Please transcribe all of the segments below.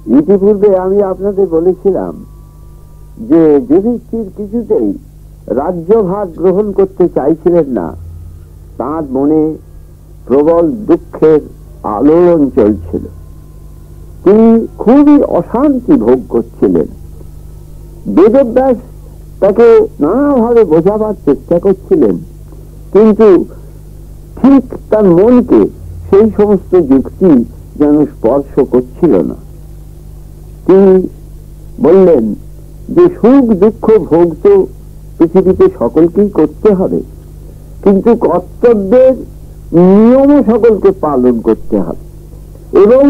ইতিপূর্বে আমি আপনাদের বলেছিলাম যে যুধিষ্ঠির কিছুতেই রাজ্যভার গ্রহণ করতে চাইছিলেন না। তাঁর মনে প্রবল দুঃখের আলোড়ন চলছিল। তিনি খুবই অশান্তি ভোগ করছিলেন। বেদব্যাস তাকে নানাভাবে বোঝাবার চেষ্টা করছিলেন, কিন্তু ঠিক তার মনকে সেই সমস্ত যুক্তি যেন স্পর্শ করছিল না। তিনি বললেন যে সুখ দুঃখ ভোগ তো পৃথিবীতে সকলকেই করতে হবে, কিন্তু কর্তব্যের নিয়ম সকলকে পালন করতে হবে, এবং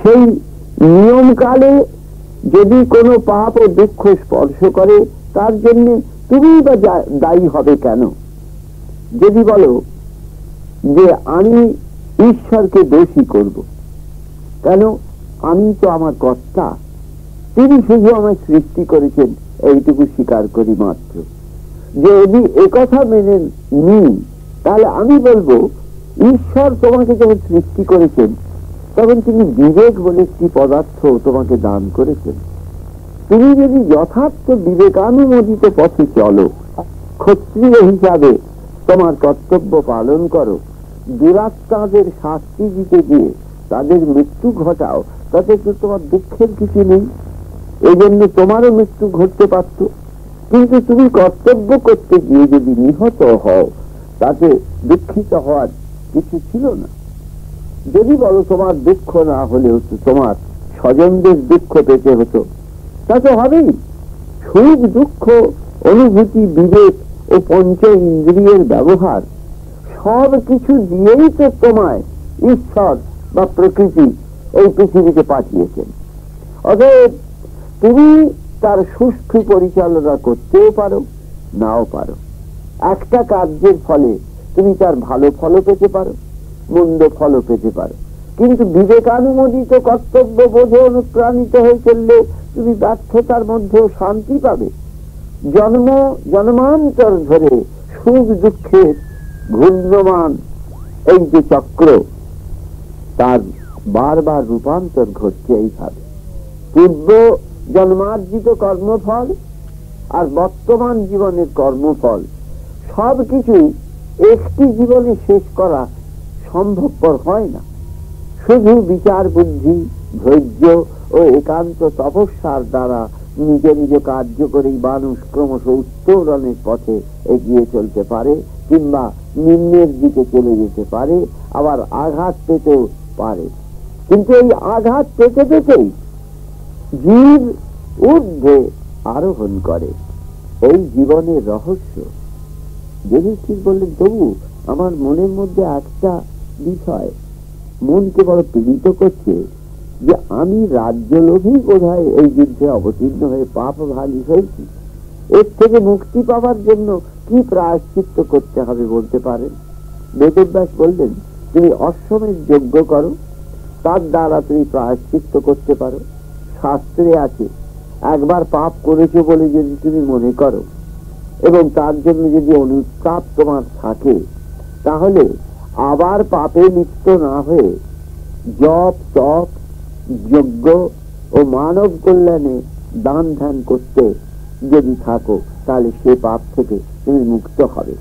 সেই নিয়মকালে যদি কোনো পাপ ও দুঃখ স্পর্শ করে তার জন্য তুমি বা দায়ী হবে কেন? যদি বলো যে আমি ঈশ্বরকে দোষী করব, কেন? আমি তো আমার কর্তা, তিনি শুধু আমায় সৃষ্টি করেছেন, এইটুকু স্বীকার করি মাত্র। যদি একথা মেনে নিই, তাহলে আমি বলবো ঈশ্বর তোমাকে যখন সৃষ্টি করেছেন তখন তিনি বিবেক বলে একটি পদার্থ তোমাকে দান করেছেন। তুমি যদি যথার্থ বিবেকানুমোদিত পথে চলো, ক্ষত্রিয় হিসাবে তোমার কর্তব্য পালন করো, দুরাত্মাদের শাস্তি দিতে গিয়ে তাদের মৃত্যু ঘটাও, তাতে তো তোমার দুঃখের কিছু নেই। এই জন্য তোমারও মৃত্যু ঘটতে পারত, কিন্তু তুমি কর্তব্য করতে গিয়ে যদি নিহত হও তাতে দুঃখিত হওয়ার কিছু ছিল না। যদি বলো তোমার দুঃখ না হলে হতো, তোমার স্বজনদের দুঃখ পেতে হতো, তা তো হবেই। সুখ দুঃখ অনুভূতি বিবেক ও পঞ্চ ইন্দ্রিয়ের ব্যবহার সব কিছু দিয়েই তো তোমায় ঈশ্বর বা প্রকৃতি এই পৃথিবীতে পাঠিয়েছেন। অতএব তুমি তার সুষ্ঠু পরিচালনা করতেও পারো, নাও পারো। একটা কার্যের ফলে তুমি তার ভালো ফলও পেতে পারো, মন্দ ফলও পেতে পারো, কিন্তু বিবেকানুমোদিত কর্তব্য বোঝে অনুপ্রাণিত হয়ে চললে তুমি ব্যর্থতার মধ্যেও শান্তি পাবে। জন্মান্তর ধরে সুখ দুঃখের ঘূর্ণমান এই যে চক্র, তার বারবার রূপান্তর ঘটছে এইভাবে। পূর্ব জন্মার্জিত কর্মফল আর বর্তমান জীবনের কর্মফল সবকিছু একটি জীবনে শেষ করা সম্ভবপর হয় না। শুধু বিচার বুদ্ধি, ধৈর্য ও একান্ত তপস্যার দ্বারা নিজ নিজ কার্য করেই মানুষ ক্রমশ উত্তরণের পথে এগিয়ে চলতে পারে, কিংবা নিম্নের দিকে চলে যেতে পারে, আবার আঘাত পেতেও পারে। কিন্তু এই আঘাত পেতে পেতেই জীব ঊর্ধ্বে আরোহণ করে, এই জীবনের রহস্য। যুধিষ্ঠির বললেন, তবু আমার মনের মধ্যে একটা বিষয় মনকে বড় পীড়িত করছে, যে আমি রাজ্যলোভী বোধহয় এই যুদ্ধে অবতীর্ণ হয়ে পাপ ভাগী হয়েছি। এর থেকে মুক্তি পাওয়ার জন্য কি প্রায়শ্চিত্ত করতে হবে বলতে পারেন? বেদব্যাস বললেন, তুমি অশ্বমেধ যজ্ঞ করো, তার দ্বারা তুমি প্রায়শ্চিত্ত করতে পারো। শাস্ত্রে আছে, একবার পাপ করেছো বলে যদি তুমি মনে করো এবং তার জন্য যদি অনুতাপ তোমার থাকে, তাহলে আবার পাপে লিপ্ত না হয়ে জপ তপ যজ্ঞ ও মানব কল্যাণে দান ধ্যান করতে যদি থাকো, তাহলে সে পাপ থেকে তুমি মুক্ত হবে।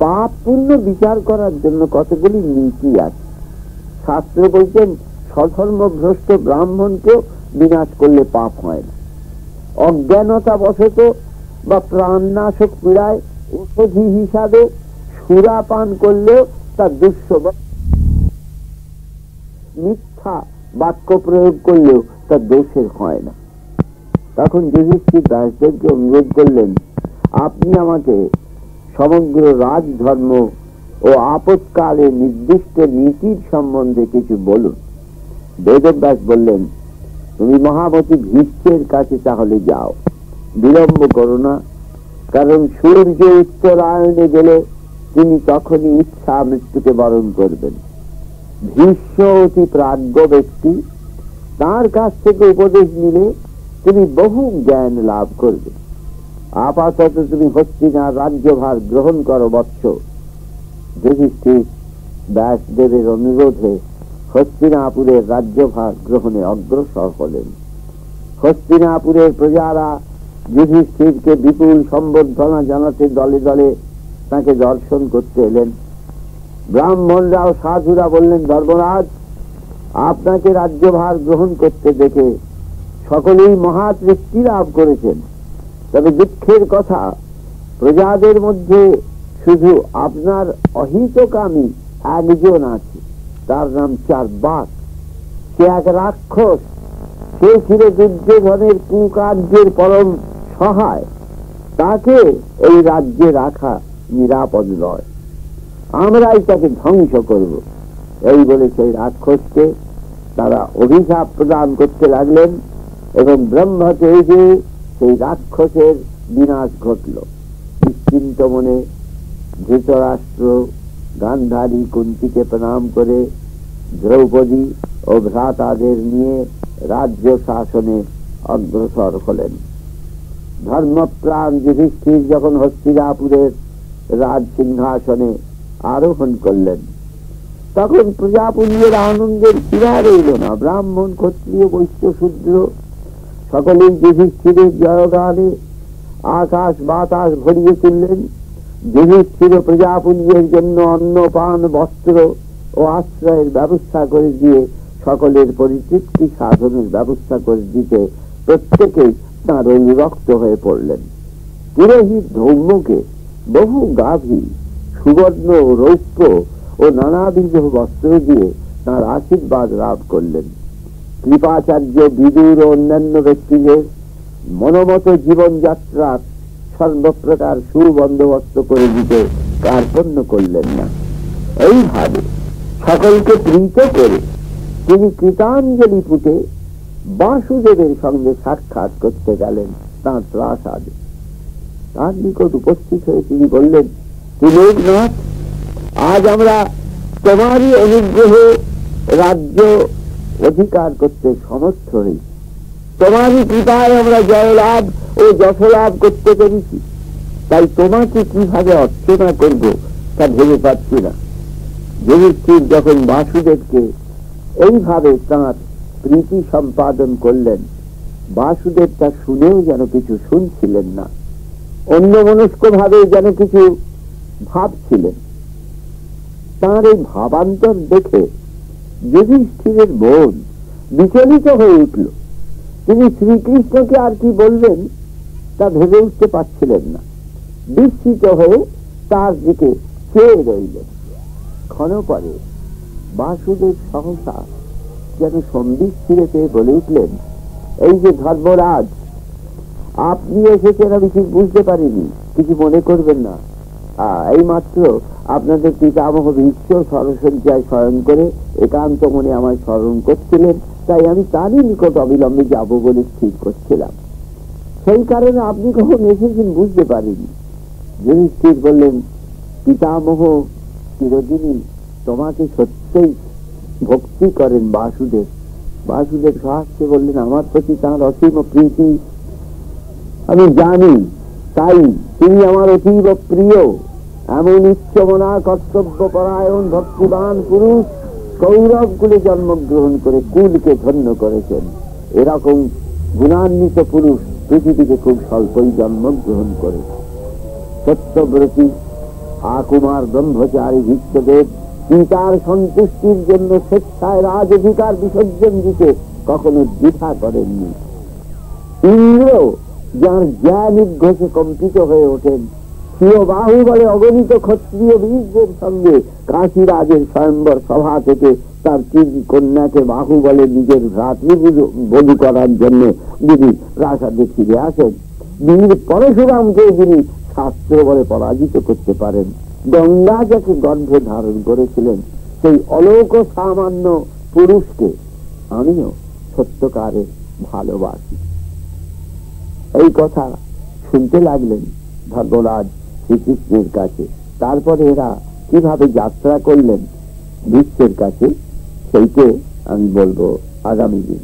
পাপ পুণ্য বিচার করার জন্য কতগুলি নীতি আছে। শাস্ত্র বলছেন, সধর্মভ্রষ্ট ব্রাহ্মণকেও বিনাশ করলে পাপ হয় না। অজ্ঞানতা বশত বা প্রাণনাশক পীড়ায় ঔষধি হিসাবে সুরা পান করলেও তার দুঃসব, মিথ্যা বাক্য প্রয়োগ করলেও তার দোষের হয় না। তখন যুধিষ্ঠির ব্যাসদেবকে অনুরোধ করলেন, আপনি আমাকে সমগ্র রাজধর্ম ও আপৎকালে নির্দিষ্ট নীতির সম্বন্ধে কিছু বলুন। বেদব্যাস বললেন, তুমি মহামতি ভীষ্মের কাছে তাহলে যাও, বিলম্ব করো না, কারণ সূর্য উত্তরায়ণে গেলে তিনি তখনই ইচ্ছা মৃত্যুকে বরণ করবেন। ভীষ্ম অতি প্রাজ্ঞ ব্যক্তি, তার কাছ থেকে উপদেশ নিলে তুমি বহু জ্ঞান লাভ করবে। আপাতত তুমি হস্তিনার রাজ্যভার গ্রহণ করো বৎস। যুধিষ্ঠির ব্যাসদেবের অনুরোধে হস্তিনাপুরের রাজ্যভার গ্রহণে অগ্রসর হলেন। হস্তিনাপুরের প্রজারা যুধিষ্ঠিরকে বিপুল সম্বর্ধনা জানাতে দলে দলে তাকে দর্শন করতে এলেন। ব্রাহ্মণরা ও সাধুরা বললেন, ধর্মরাজ, আপনাকে রাজ্যভার গ্রহণ করতে দেখে সকলেই মহা তৃপ্তি লাভ করেছেন। তবে দুঃখের কথা, প্রজাদের মধ্যে শুধু আপনার অহিতকামী একজন আছে, তার নাম চারবাক। সে এক রাক্ষস। সে ছিল দুর্যোধনের কুকার্যের পরম সহায়। তাকে এই রাজ্যে রাখা নিরাপদ নয়, আমরাই তাকে ধ্বংস করব। এই বলে সেই রাক্ষসকে তারা অভিশাপ প্রদান করতে লাগলেন এবং ব্রহ্ম তেজে সেই রাক্ষসের বিনাশ ঘটল। নিশ্চিন্ত মনে ধৃতরাষ্ট্র গান্ধারী কুন্তিকে প্রণাম করে দ্রৌপদী ও ভ্রাতাদের নিয়ে রাজ্য শাসনে অগ্রসর হলেন। ধর্মপ্রাণ যুধিষ্ঠির যখন হস্তিনাপুরের রাজ সিংহাসনে আরোহণ করলেন, তখন প্রজাপুঞ্জের আনন্দের সীমা রইল না। ব্রাহ্মণ, ক্ষত্রিয়, বৈশ্য, শূদ্র সকলেই যুধিষ্ঠিরের জয়গানে আকাশ বাতাস ভরিয়ে তুললেন। যুধিষ্ঠির প্রজাপুঞ্জের জন্য অন্ন, পান, বস্ত্র ও আশ্রয়ের ব্যবস্থা করে দিয়ে সকলের পরিতৃপ্তি সাধনের ব্যবস্থা করে দিতে প্রত্যেকেই তাঁর অনুরক্ত হয়ে পড়লেন। পুরোহিত ধৌম্যকে বহু গাভী, সুবর্ণ, রৌপ্য ও নানাবিধ বস্ত্র দিয়ে তাঁর আশীর্বাদ লাভ করলেন। কৃপাচার্য, বিদুর ও অন্যান্য ব্যক্তিদের মনোমত জীবনযাত্রার সর্বপ্রকার সুবন্দোবস্ত করে দিতে কার্পণ্য করলেন না। এইভাবে সকলকে প্রীত করে তিনি কৃতাঞ্জলি পুটে বাসুদেবের সঙ্গে সাক্ষাৎ করতে গেলেন তাঁর প্রাসাদে। তার নিকট উপস্থিত হয়ে তিনি বললেন, ত্রিলোকনাথ, আজ আমরা তোমারই অনুগ্রহে রাজ্য অধিকার করতে সমর্থ হই। তোমারই কৃপায় আমরা জয়লাভ ও যশলাভ করতে পেরেছি। তাই তোমাকে কিভাবে অর্চনা করব তা ভেবে পাচ্ছি না। যুধিষ্ঠির যখন বাসুদেবকে এইভাবে তাঁর প্রীতি সম্পাদন করলেন, বাসুদেব তা শুনেও যেন কিছু শুনছিলেন না, অন্যমনস্ক ভাবে যেন কিছু ভাবছিলেন। তাঁর এই ভাবান্তর দেখে যুধিষ্ঠিরের মন বিচলিত হয়ে উঠল। তিনি শ্রীকৃষ্ণকে আর কি বলবেন তা ভেবে উঠতে পারছিলেন না। বিস্মিত হয়ে তার দিকে চেয়ে রইলেন। ক্ষণ পরে বাসুদেব সহসা যেন সন্দিগ্ধ ফিরে পেয়ে বলে উঠলেন, এই যে ধর্মরাজ, আপনি এসেছেন আমি ঠিক বুঝতে পারিনি, কিছু মনে করবেন না। এই মাত্র আপনাদের পিতামহ ভীষ্ম সরসজ্জায় শয়ন করে একান্ত মনে আমায় স্মরণ করছিলেন, তাই আমি তারই নিকট অবিলম্বে যাব বলে স্থির করছিলাম। সেই কারণে আপনি কখন এসেছেন বুঝতে পারিনি। যুধিষ্ঠির বললেন, পিতামহ চিরদিনই তোমাকে সত্যই ভক্তি করেন বাসুদেব। বাসুদেব সাহায্যে বললেন, আমার প্রতি তাঁর অসীম প্রীতি আমি জানি, তাই তিনি আমার অতীব প্রিয়। এমন উচ্চমনা, কর্তব্য পরায়ণ, ভক্তিবান পুরুষ কৌরব কুলে জন্মগ্রহণ করে কুলকে ধন্য করেছেন। এরকম গুণান্বিত পুরুষ পৃথিবীতে খুব স্বল্পই জন্মগ্রহণ করে। সত্যব্রতী আকুমার ব্রহ্মচারী ভীষ্মদেব পিতার সন্তুষ্টির জন্য স্বেচ্ছায় রাজ অধিকার বিসর্জন দিতে কখনো দ্বিধা করেননি। ইন্দ্র যার জ্ঞান উদ্ঘোষে কম্পিত হয়ে ওঠেন, প্রিয় বাহু বলে অগণিত ক্ষত্রিয় বীরদের সঙ্গে কাশীরাজের স্বয়ম্বর সভা থেকে তার তিন কন্যাকে বাহু বলে নিজের ভ্রাতৃবধূ করার জন্য যিনি প্রাসাদে ফিরে আসেন, বীর পরশুরামকে যিনি শাস্ত্র বলে পরাজিত করতে পারেন, গঙ্গা যাকে গর্ভে ধারণ করেছিলেন, সেই অলোক সামান্য পুরুষকে আমিও সত্যকারে ভালোবাসি। এই কথা শুনতে লাগলেন ধর্মরাজ শ্রীকৃষ্ণের কাছে। তারপরে এরা কিভাবে যাত্রা করলেন ভীষ্মের কাছে, সেইকে আমি বলবো আগামী দিন।